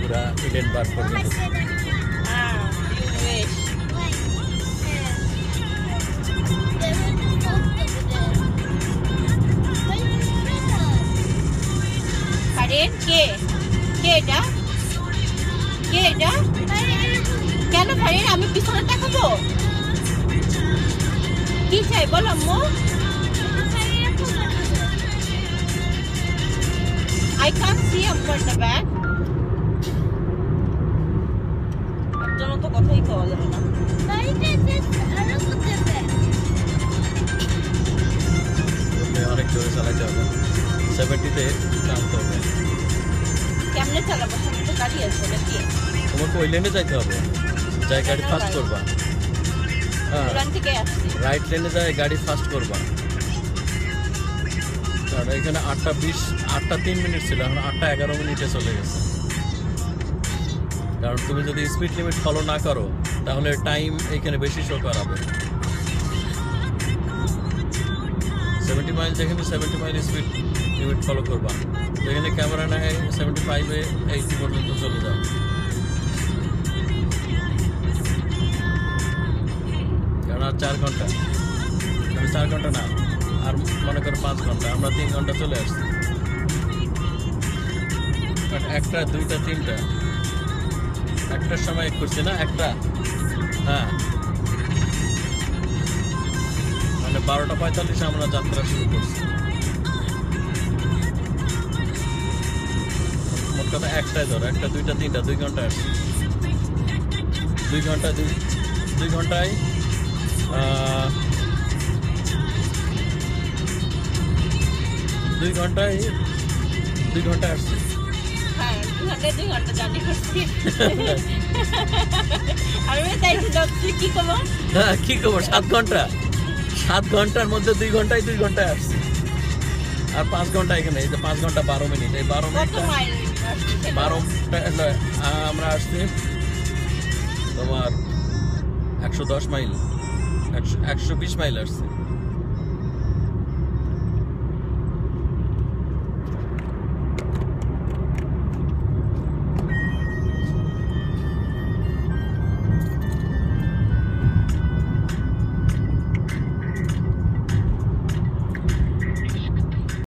পুরা Eden park পর্যন্ত। কেন ফারিন আমি পিছনে তাকাবো? কি চাই বল আম্মু? I can't see him for the back. একজন তো কথাই কওয়া যাবে না। অনেক জোরে চালাতে হবে, 70-তে টানতে হবে। কেমনে চালাবো? সামনে তো গাড়ি আছে নাকি? তোমাকে ওই লেনে যাইতে হবে, যাই গাড়ি ফাস্ট করবা। হ্যাঁ, রাইট লেনে যায় গাড়ি ফাস্ট করবা। কারণ এখানে 8:03 ছিল, এখন 8:11 চলে গেছে। কারণ তুমি যদি স্পিড লিমিট ফলো না করো তাহলে টাইম এখানে বেশি শো করাবে। 70 মাইল যেখানে 70 মাইল স্পিড লিমিট ফলো করবা, যেখানে ক্যামেরা নেয় 75-এ 80 পর্যন্ত চলে যাও। কারণ আর 4 ঘন্টা, 4 ঘন্টা না, আর মনে করো 5 ঘন্টা, আমরা 3 ঘন্টা চলে আসছি। একটা, দুইটা, তিনটা, একটার সময় করছি না, একটা, হ্যাঁ, মানে 12:45 আমরা যাত্রা শুরু করছি। মোট কথা একটাই ধরো, একটা, দুইটা, তিনটা, 2 ঘন্টা আসছি। 2 ঘন্টায় 2 ঘন্টায় 2 ঘন্টা আসছি। হ্যাঁ, 2 ঘন্টা জার্নি করছি। আর আমি তাইতে যাচ্ছি, কি করবো? হ্যাঁ, কি করবো? 7 ঘন্টা, 7 ঘন্টার মধ্যে 2 ঘন্টায় 2 ঘন্টায় আসছি। আর 5 ঘন্টা এখানে, এই যে 5 ঘন্টা 12 মিনিট, এই 12 মিনিটটা 12টা আমরা আসছি তোমার 110 মাইল, 120 মাইল আসছি।